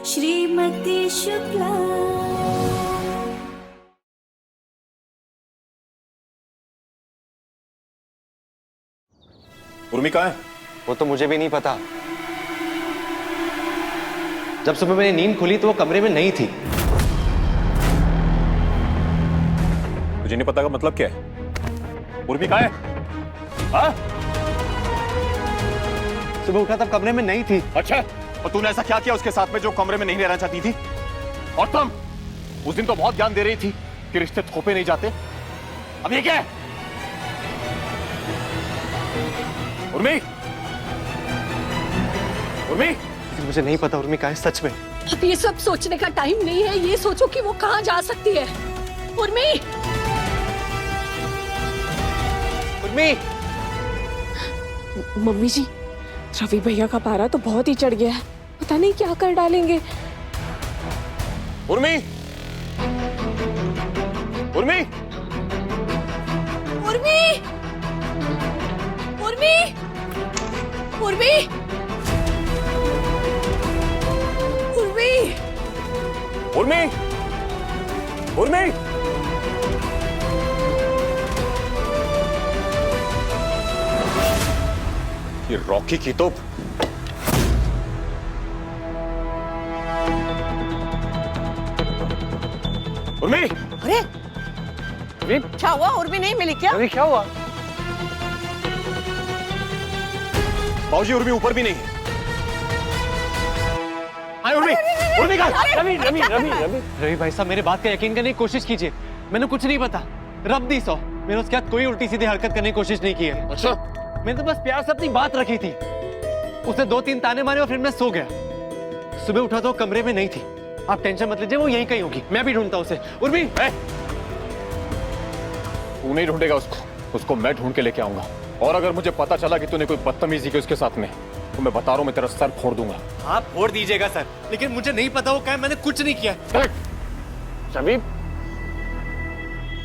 श्रीमती शुक्ला। उर्मी कहाँ है? वो तो मुझे भी नहीं पता। जब सुबह मेरी नींद खुली तो वो कमरे में नहीं थी। तुझे नहीं पता का मतलब क्या है? उर्मी कहाँ है? हाँ? सुबह उठा तब कमरे में नहीं थी। अच्छा, और तूने ऐसा क्या किया उसके साथ में जो कमरे में नहीं रहना चाहती थी? और तुम उस दिन तो बहुत ज्ञान दे रही थी कि रिश्ते थोपे नहीं जाते। अब ये क्या है? उर्मी, उर्मी, मुझे नहीं पता उर्मी कहाँ है सच में। अब ये सब सोचने का टाइम नहीं है। ये सोचो कि वो कहाँ जा सकती है। उर्मी, उर्मी, मम्मी जी, रवि भैया का पारा तो बहुत ही चढ़ गया है। पता नहीं क्या कर डालेंगे। उर्मी, उर्मी, उर्मी, उर्मी, उर्मी, उर्मी, उर्मी, उर्मी, ये रॉकी की तो उर्मी, अरे क्या हुआ? उर्मी नहीं मिली क्या? अरे क्या हुआ? बाबूजी उर्मी ऊपर भी नहीं है। आए उर्मी, उर्मी का रवि रवि रवि रवि रवि भाई साहब, मेरे बात का यकीन करने की कोशिश कीजिए। मैंने कुछ नहीं पता। रब दी सौ, मैंने उसके साथ कोई उल्टी सीधी हरकत करने की कोशिश नहीं की है। अच्छा, मैंने तो बस प्यार से अपनी बात रखी थी। उसने 2-3 ताने मारे और फिर मैं सो गया। सुबह उठा तो कमरे में नहीं थी। आप टेंशन मत लीजिए, वो यहीं कहीं होगी। मैं भी ढूंढता हूँ उसे। उर्मी, तू नहीं ढूंढेगा उसको मैं ढूंढ के लेके आऊंगा। और अगर मुझे पता चला कि तूने कोई बदतमीजी की उसके साथ में, तो मैं बता रहा हूं मैं तेरा सर फोड़ दूंगा। आप फोड़ दीजिएगा सर, लेकिन मुझे नहीं पता वो क्या है। मैंने कुछ नहीं किया। शबीब,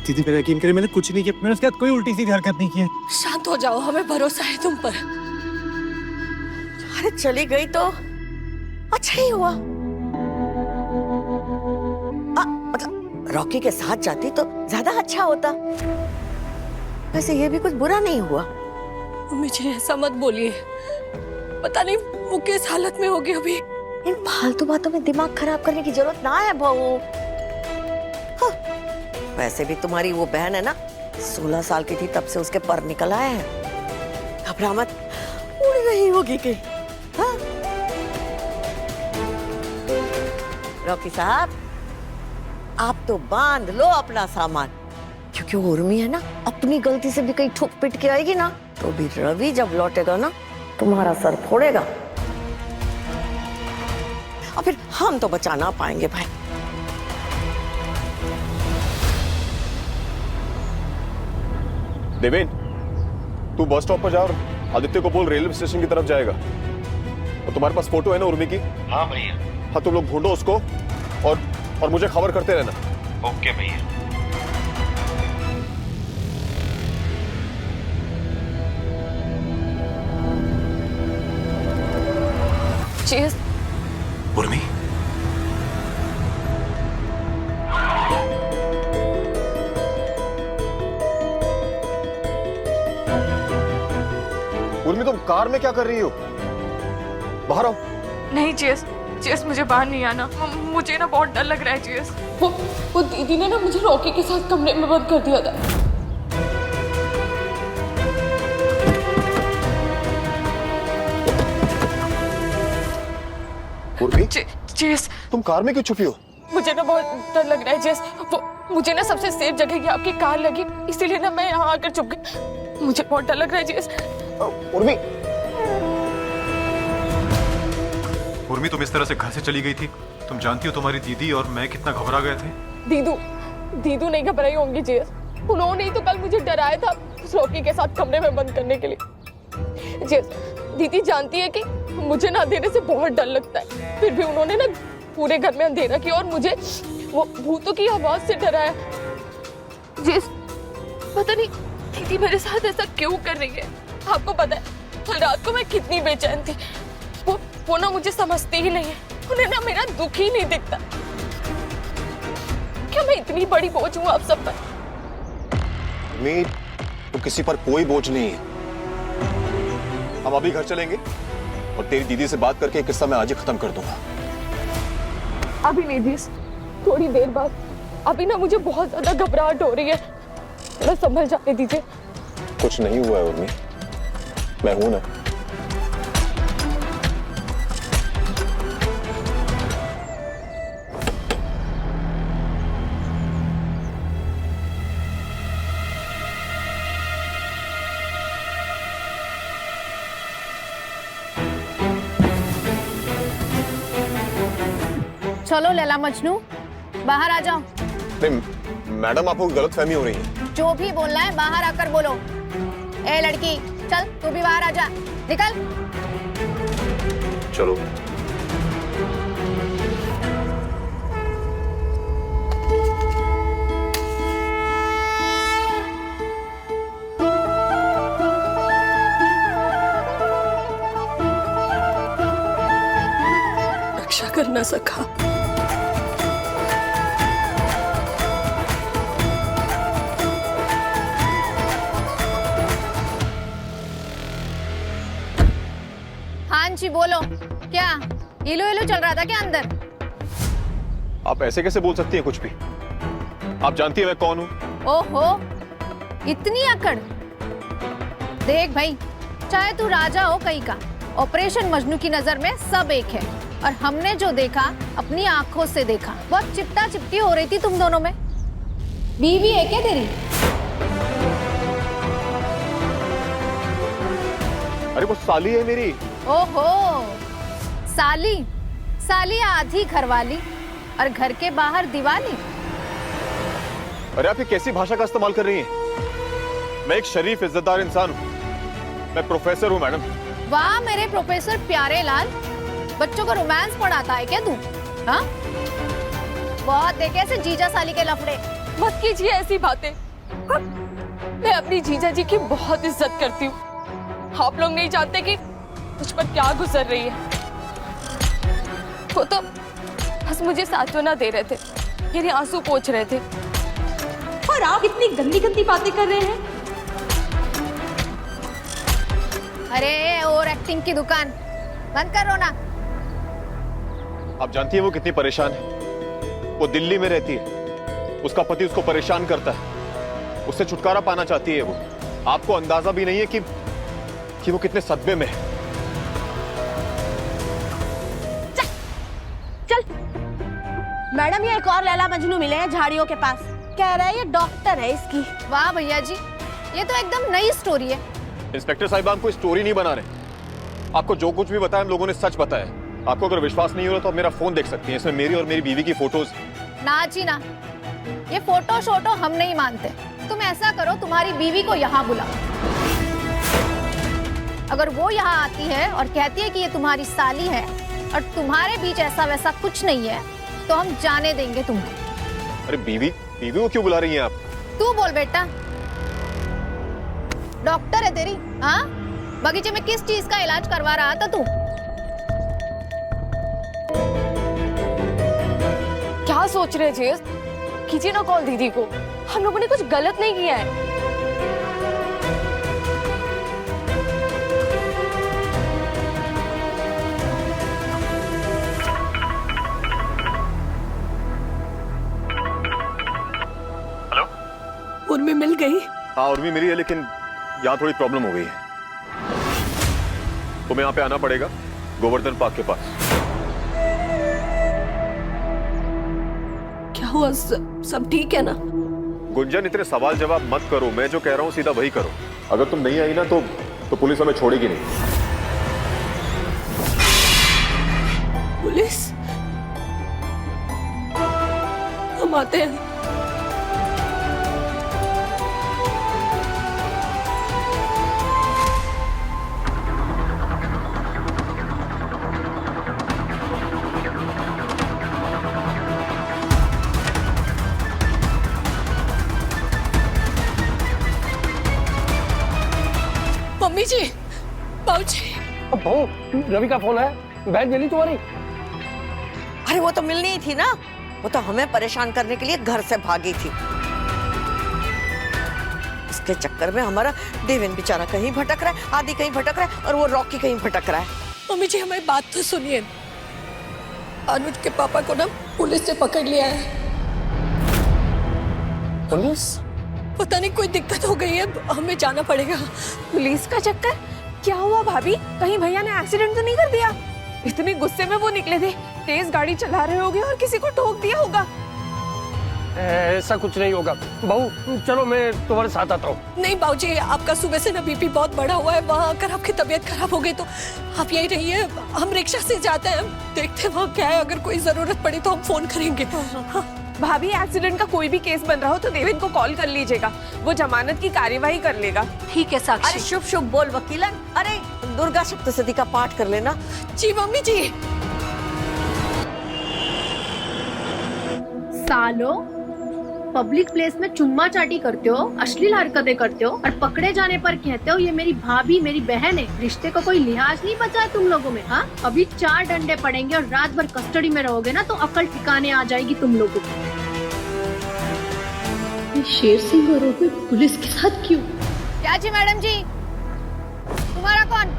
दीदी मेरा यकीन करिए, मैंने कुछ नहीं किया। मैंने उसके साथ कोई उल्टी सीधी हरकत नहीं की है। शांत हो जाओ, हमें भरोसा है तुम पर। अरे चली गई तो अच्छा ही हुआ। मतलब रॉकी के साथ जाती तो ज्यादा अच्छा होता। वैसे ये भी कुछ बुरा नहीं हुआ। मुझे ऐसा मत बोलिए। पता नहीं वो किस हालत में होगी अभी। इन फालतू बातों में दिमाग खराब करने की जरूरत ना है बहू। हाँ, वैसे भी तुम्हारी वो बहन है ना, 16 साल की थी तब से उसके पर निकल आए हैं। घबरा मत, उड़ गई होगी कहीं। हाँ? रॉकी साहब, आप तो बांध लो अपना सामान, क्योंकि वो उर्मी है ना, अपनी गलती से भी कहीं ठुक पिट के आएगी ना, तो भी रवि जब लौटेगा ना, तुम्हारा सर फोड़ेगा। और फिर हम तो बचा ना पाएंगे भाई। देवेन, तू बस स्टॉप पर जा और आदित्य को बोल रेलवे स्टेशन की तरफ जाएगा। और तुम्हारे पास फोटो है ना उर्मी की? हाँ भैया। हाँ, तुम लोग ढूंढो उसको और मुझे खबर करते रहना। ओके भैया। चीज उर्मी, उर्मी तुम कार में क्या कर रही हो? बाहर आओ। नहीं चीज, चीज मुझे बाहर नहीं आना। मुझे ना बहुत डर लग रहा है चीज। वो दीदी ने ना मुझे रॉकी के साथ कमरे में बंद कर दिया था। उर्मी, चीज, तुम कार में क्यों छुपी हो? मुझे ना बहुत डर लग रहा है चीज। वो मुझे ना सबसे सेफ जगह की आपकी कार लगी, इसीलिए ना मैं यहाँ आकर छुप गई। मुझे बहुत डर लग रहा है चीज। उर्मी, उर्मी तुम इस तरह से घर से चली गई थी। तुम जानती हो तुम्हारी दीदी और मैं कितना घबरा गए थे। दीदू नहीं घबराई होंगी चीज। उन्होंने ही तो कल मुझे डराया था उस रॉकी के साथ कमरे में बंद करने के लिए। चीज, दीदी जानती है कि मुझे ना अंधेरे से बहुत डर लगता है, फिर भी उन्होंने ना पूरे घर में अंधेरा किया और मुझे वो भूतों की आवाज से डराया। जिस पता नहीं दीदी मेरे साथ ऐसा क्यों कर रही है। आपको पता है कल रात को मैं कितनी बेचैन थी। वो ना मुझे समझती ही नहीं है। उन्हें ना मेरा दुख ही नहीं दिखता। क्या मैं इतनी बड़ी बोझ हूँ आप सब पर? उर्मी, तो किसी पर कोई बोझ नहीं है। हम अभी घर चलेंगे और तेरी दीदी से बात करके किस्सा मैं आज ही खत्म कर दूंगा। अभी नहीं दीस, थोड़ी देर बाद। अभी ना मुझे बहुत ज्यादा घबराहट हो रही है, थोड़ा संभल जाने दीजिए। कुछ नहीं हुआ है उर्मी, मैं हूं ना। चलो लैला मजनू, बाहर आ जाओ। नहीं मैडम, आपको गलतफहमी हो रही है। जो भी बोलना है बाहर आकर बोलो। ए लड़की, चल तू भी बाहर आ जा, निकल। चलो। रक्षा कर ना सका। हाँ जी बोलो, क्या इलो इलो चल रहा था क्या अंदर? आप ऐसे कैसे बोल सकती हैं कुछ भी? आप जानती हैं मैं कौन हूं? ओहो, इतनी अकड़। देख भाई, चाहे तू राजा हो कहीं का, ऑपरेशन मजनू की नजर में सब एक है। और हमने जो देखा अपनी आंखों से देखा, बहुत चिपटा चिपटी हो रही थी तुम दोनों में। बीवी है क्या तेरी? अरे वो साली है मेरी। ओहो, साली साली आधी घरवाली और घर के बाहर दिवाली। अरे आप ये कैसी भाषा का इस्तेमाल कर रही हैं? मैं एक शरीफ इज्जतदार इंसान हूँ, मैं प्रोफेसर हूँ मैडम। वाह मेरे प्रोफेसर प्यारे लाल, बच्चों को रोमांस पढ़ाता है क्या तू? हाँ, बहुत देखे ऐसे जीजा साली के लफड़े। मत कीजिए ऐसी बातें। मैं अपनी जीजा जी की बहुत इज्जत करती हूँ। आप लोग नहीं जानते कि मुझ पर क्या गुजर रही है। वो तो बस मुझे सांत्वना दे रहे थे, मेरे आंसू पोंछ रहे थे। और आप इतनी गंदी गंदी बातें कर रहे हैं। अरे और एक्टिंग की दुकान बंद करो ना। आप जानती हैं वो कितनी परेशान है? वो दिल्ली में रहती है, उसका पति उसको परेशान करता है, उससे छुटकारा पाना चाहती है वो। आपको अंदाजा भी नहीं है कि वो कितने सदमे में है। चल मैडम, ये एक और लैला मजनू मिले हैं झाड़ियों के पास। कह रहा है ये डॉक्टर है इसकी। वाह भैया जी, ये तो एकदम नई स्टोरी है। इंस्पेक्टर साहिब, हम कोई स्टोरी नहीं बना रहे। आपको जो कुछ भी बताया हम लोगों ने सच बताया। आपको अगर विश्वास नहीं हो रहा तो आप मेरा फोन देख सकती हैं, इसमें मेरी और मेरी बीवी की फोटोज। ना जी ना, ये फोटो शोटो हम नहीं मानते। तुम ऐसा करो, तुम्हारी बीवी को यहाँ बुलाओ। अगर वो यहाँ आती है और कहती है कि ये तुम्हारी साली है और तुम्हारे बीच ऐसा वैसा कुछ नहीं है, तो हम जाने देंगे तुमको। अरे बीवी को क्यों बुला रही हैं आप? तू बोल बेटा, डॉक्टर है तेरी? हाँ, बगीचे में किस चीज का इलाज करवा रहा था तू? क्या सोच रहे जी? कीजिए ना कॉल दीदी को, हम लोगों ने कुछ गलत नहीं किया है। उर्मी मिल गई? हाँ उर्मी मिली है, लेकिन यहाँ थोड़ी प्रॉब्लम हो गई है। तुम्हें यहाँ पे आना पड़ेगा, गोवर्धन पार्क के पास। क्या हुआ? सब ठीक है ना? गुंजन, इतने सवाल जवाब मत करो। मैं जो कह रहा हूँ सीधा वही करो। अगर तुम नहीं आई ना तो पुलिस हमें छोड़ेगी नहीं। पुलिस? हम आते हैं। मम्मी जी, बाबूजी। बहू, रवि का फोन है। बहन जली तुम्हारी? अरे वो तो मिलनी ही थी ना, वो तो हमें परेशान करने के लिए घर से भागी थी। इसके चक्कर में हमारा देवेन बेचारा कहीं भटक रहा है, आदि कहीं भटक रहा है और वो रॉकी कहीं भटक रहा है। मम्मी जी हमारी बात तो सुनिए, अनुज के पापा को ना पुलिस ने पकड़ लिया है। पुलिस? पता नहीं कोई दिक्कत हो गई है, हमें जाना पड़ेगा। पुलिस का चक्कर? क्या हुआ भाभी, कहीं भैया ने एक्सीडेंट तो नहीं कर दिया? इतने गुस्से में वो निकले थे, तेज गाड़ी चला रहे होंगे और किसी को ठोक दिया होगा। ऐसा कुछ नहीं होगा बहू, चलो मैं तुम्हारे साथ आता हूँ। नहीं बाबूजी, आपका सुबह से ना बीपी बहुत बढ़ा हुआ है, वहाँ अगर आपकी तबीयत खराब हो गई तो आप यही रहिए, हम रिक्शा से जाते हैं, देखते हैं वहाँ क्या है, अगर कोई जरूरत पड़ी तो हम फोन करेंगे। हाँ। भाभी एक्सीडेंट का कोई भी केस बन रहा हो तो देवेन को कॉल कर लीजिएगा, वो जमानत की कार्यवाही कर लेगा। ठीक है साक्षी। अरे शुभ शुभ बोल वकीलन, अरे दुर्गा सप्तशती का पाठ कर लेना। जी मम्मी जी। सालो, पब्लिक प्लेस में चुम्मा चाटी करते हो, अश्लील हरकतें करते हो और पकड़े जाने पर कहते हो ये मेरी भाभी मेरी बहन है। रिश्ते को कोई लिहाज नहीं बचा है तुम लोगों में। हाँ, अभी 4 डंडे पड़ेंगे और रात भर कस्टडी में रहोगे ना तो अकल ठिकाने आ जाएगी तुम लोगों को। शेर सिंह और पुलिस के साथ क्यों? क्या जी मैडम जी, तुम्हारा कौन?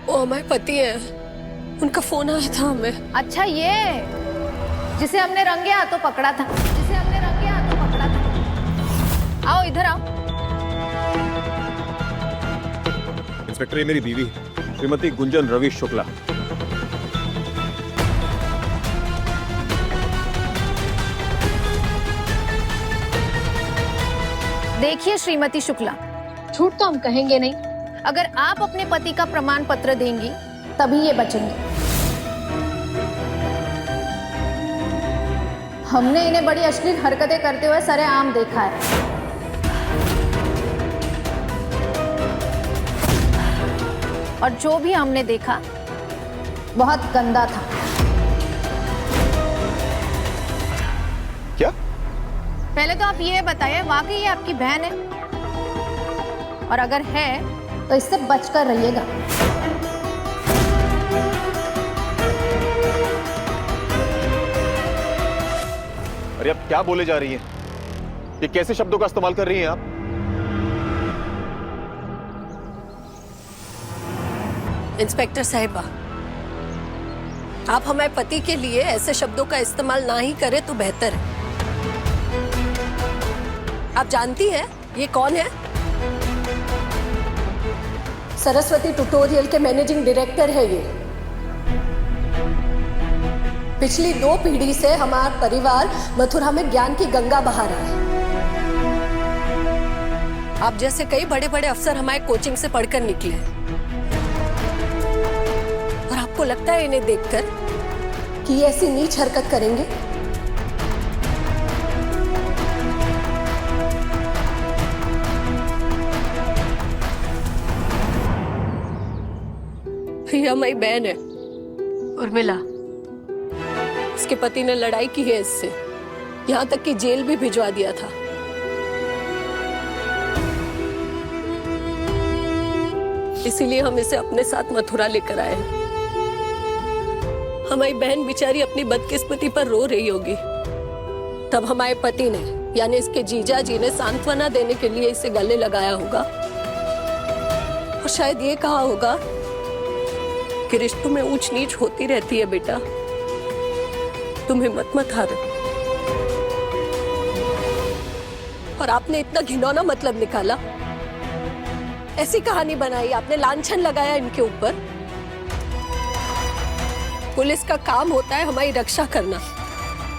वो हमारे पति है, उनका फोन आया था हमें। अच्छा, ये जिसे हमने रंगे हाथों पकड़ा था, जिसे हमने रंगे हाथों पकड़ा था। आओ इधर आओ। इंस्पेक्टर, ये मेरी बीवी श्रीमती गुंजन रवि शुक्ला। देखिए श्रीमती शुक्ला, झूठ तो हम कहेंगे नहीं। अगर आप अपने पति का प्रमाण पत्र देंगी तभी ये बचेंगे। हमने इन्हें बड़ी अश्लील हरकतें करते हुए सरेआम देखा है। और जो भी हमने देखा बहुत गंदा था। क्या? पहले तो आप ये बताइए, वाकई ये आपकी बहन है? और अगर है तो इससे बचकर रहिएगा। अरे आप क्या बोले जा रही हैं? ये कैसे शब्दों का इस्तेमाल कर रही हैं आप? इंस्पेक्टर साहिबा, आप हमारे पति के लिए ऐसे शब्दों का इस्तेमाल ना ही करें तो बेहतर है। आप जानती हैं ये कौन है? सरस्वती ट्यूटोरियल के मैनेजिंग डायरेक्टर है ये। पिछली 2 पीढ़ी से हमारा परिवार मथुरा में ज्ञान की गंगा बहा रहा है। आप जैसे कई बड़े बड़े अफसर हमारे कोचिंग से पढ़कर निकले हैं। और आपको लगता है इन्हें देखकर कि ये ऐसी नीच हरकत करेंगे? ये हमारी बहन है उर्मिला। इसके पति ने लड़ाई की है इससे, यहाँ तक कि जेल भी भिजवा दिया था। इसीलिए हम इसे अपने साथ मथुरा लेकर आए हैं। हमारी बहन बेचारी अपनी बदकिस्मती पर रो रही होगी, तब हमारे पति ने यानी इसके जीजा जी ने सांत्वना देने के लिए इसे गले लगाया होगा और शायद ये कहा होगा कि रिश्तों में ऊंच नीच होती रहती है बेटा, तुम हिम्मत मत हारो। और आपने इतना घिनौना मतलब निकाला, ऐसी कहानी बनाई, आपने लांछन लगाया इनके ऊपर। पुलिस का काम होता है हमारी रक्षा करना।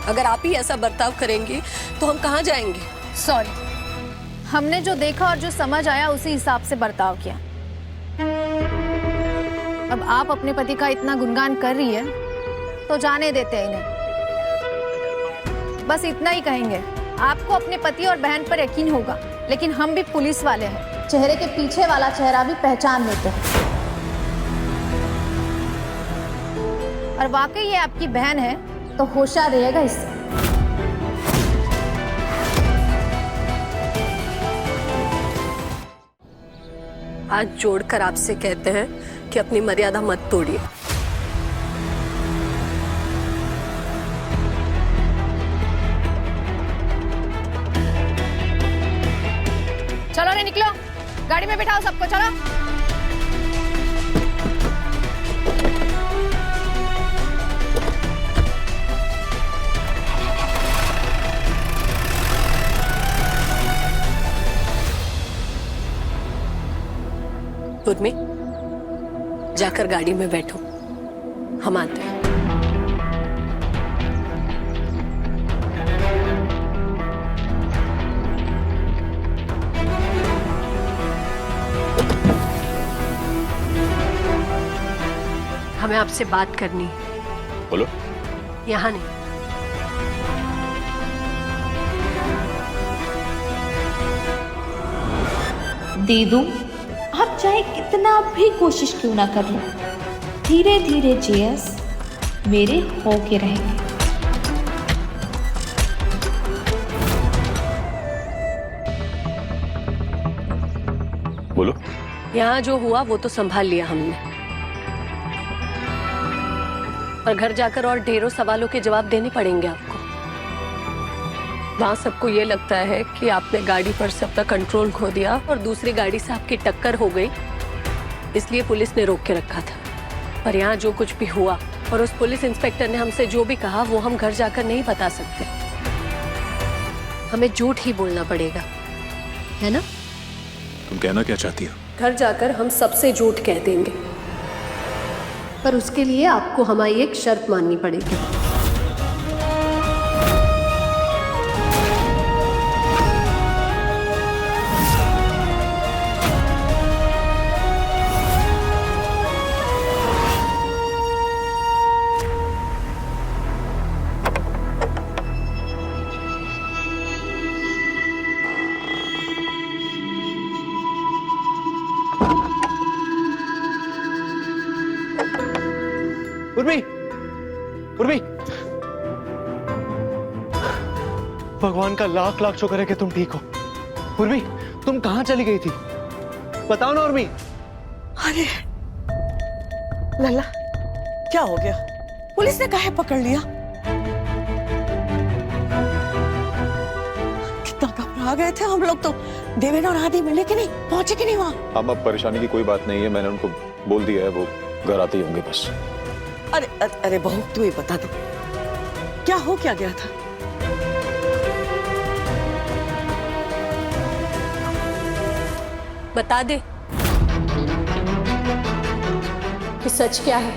अगर आप ही ऐसा बर्ताव करेंगी तो हम कहाँ जाएंगे? सॉरी, हमने जो देखा और जो समझ आया उसी हिसाब से बर्ताव किया। अब आप अपने पति का इतना गुणगान कर रही है तो जाने देते हैं इन्हें। बस इतना ही कहेंगे, आपको अपने पति और बहन पर यकीन होगा, लेकिन हम भी पुलिस वाले हैं, चेहरे के पीछे वाला चेहरा भी पहचान लेते हैं। और वाकई ये आपकी बहन है तो होशियार रहिएगा इससे। हाथ जोड़कर आपसे कहते हैं कि अपनी मर्यादा मत तोड़िए। चलो रे निकलो, गाड़ी में बिठाओ सबको, चलो। उर्मी, जाकर गाड़ी में बैठो, हम आते हैं। हमें आपसे बात करनी है। बोलो। यहाँ नहीं। दीदू, आप चाहे कितना भी कोशिश क्यों ना कर लो, धीरे धीरे जेएस मेरे होके रहेंगे। बोलो। यहाँ जो हुआ वो तो संभाल लिया हमने, पर घर जाकर और ढेरों सवालों के जवाब देने पड़ेंगे आपको। वहाँ सबको ये लगता है कि आपने गाड़ी पर सबका कंट्रोल खो दिया और दूसरी गाड़ी से आपकी टक्कर हो गई, इसलिए पुलिस ने रोक के रखा था। पर यहाँ जो कुछ भी हुआ और उस पुलिस इंस्पेक्टर ने हमसे जो भी कहा वो हम घर जाकर नहीं बता सकते। हमें झूठ ही बोलना पड़ेगा, है ना? तुम कहना क्या चाहती हो? घर जाकर हम सबसे झूठ कह देंगे, पर उसके लिए आपको हमारी एक शर्त माननी पड़ेगी। उर्मी, उर्मी, भगवान का लाख लाख शुक्र है कि तुम ठीक हो। उर्मी, तुम कहाँ चली गई थी? बताओ ना उर्मी। अरे लल्ला, क्या हो गया? पुलिस ने काहे पकड़ लिया? कितना घबरा गए थे हम लोग तो। देवेन और आदि मिले कि नहीं, पहुंचे कि नहीं वहाँ? अब परेशानी की कोई बात नहीं है, मैंने उनको बोल दिया है, वो घर आते ही होंगे बस। अरे अरे बहू, तू ही बता दो, क्या हो क्या गया था? बता दे कि सच क्या है।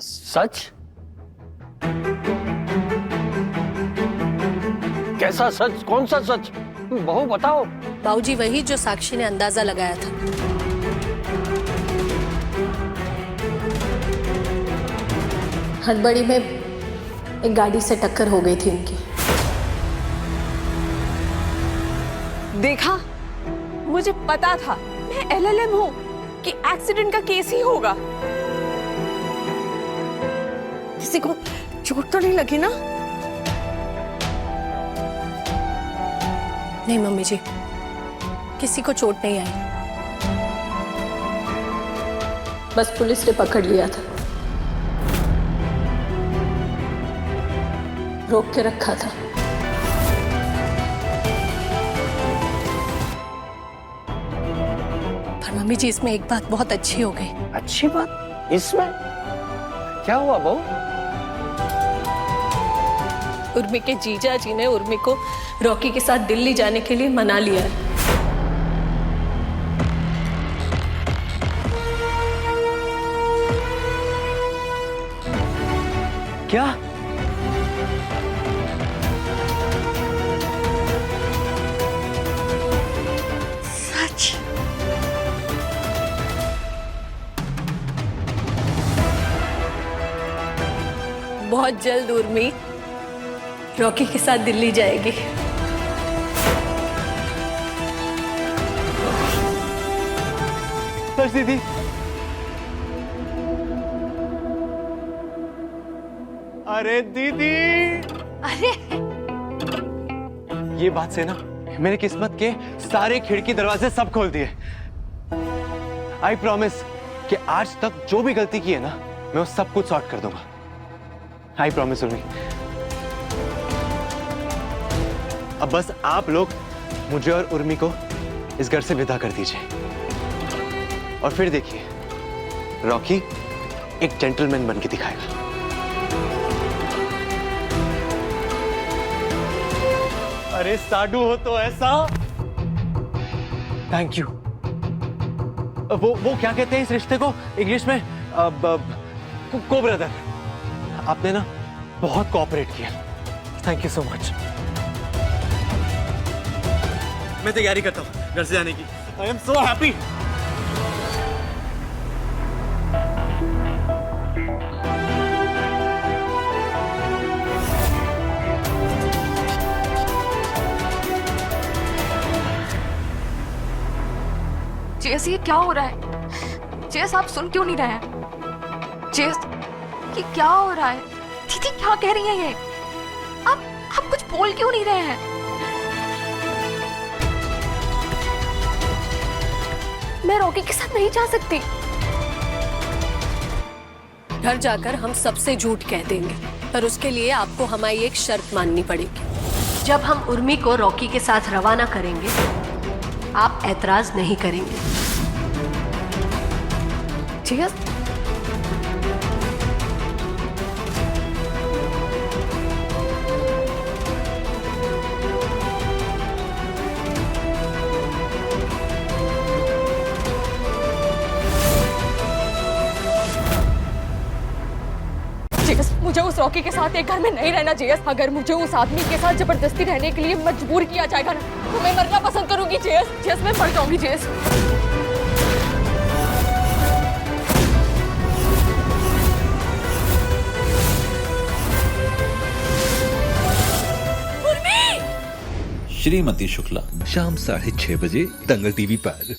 सच? कैसा सच? कौन सा सच? बहू बताओ। बाबूजी, वही जो साक्षी ने अंदाजा लगाया था। हड़बड़ी में एक गाड़ी से टक्कर हो गई थी उनकी। देखा, मुझे पता था, मैं एलएलएम हूँ कि एक्सीडेंट का केस ही होगा। किसी को चोट तो नहीं लगी ना? नहीं मम्मी जी, किसी को चोट नहीं आई, बस पुलिस ने पकड़ लिया था, रोक के रखा था। पर मम्मी जी, इसमें एक बात बहुत अच्छी हो गई। अच्छी बात? इसमें क्या हुआ बहू? उर्मी के जीजा जी ने उर्मी को रॉकी के साथ दिल्ली जाने के लिए मना लिया है। क्या? सच? बहुत जल्द उर्मी रॉकी के साथ दिल्ली जाएगी। सच दीदी, अरे दीदी, अरे ये बात से ना मेरी किस्मत के सारे खिड़की दरवाजे सब खोल दिए। आई प्रॉमिस कि आज तक जो भी गलती की है ना, मैं वो सब कुछ सॉर्ट कर दूंगा। I promise Urmi. अब बस आप लोग मुझे और उर्मी को इस घर से विदा कर दीजिए और फिर देखिए रॉकी एक जेंटलमैन बन के दिखाएगा। अरे साडू हो तो ऐसा। Thank you. वो क्या कहते हैं इस रिश्ते को इंग्लिश में? को ब्रदर। आपने ना बहुत कोऑपरेट किया। Thank you so much. मैं तैयारी करता हूँ घर से जाने की। I am so happy. जेस, ये क्या हो रहा है? जेस, आप सुन क्यों नहीं रहे हैं? जेस, ये क्या हो रहा है? दीदी क्या कह रही है ये? आप कुछ बोल क्यों नहीं रहे हैं? मैं रॉकी के साथ नहीं जा सकती। घर जाकर हम सबसे झूठ कह देंगे, पर उसके लिए आपको हमारी एक शर्त माननी पड़ेगी। जब हम उर्मी को रॉकी के साथ रवाना करेंगे, आप ऐतराज नहीं करेंगे। जेस, मुझे उस रॉकी के साथ एक घर में नहीं रहना जेस। अगर मुझे उस आदमी के साथ जबरदस्ती रहने के लिए मजबूर किया जाएगा ना, तो मैं मरना पसंद करूंगी जेस। जेस, मैं मर जाऊंगी जेस। श्रीमती शुक्ला शाम 6:30 बजे दंगल टीवी पर।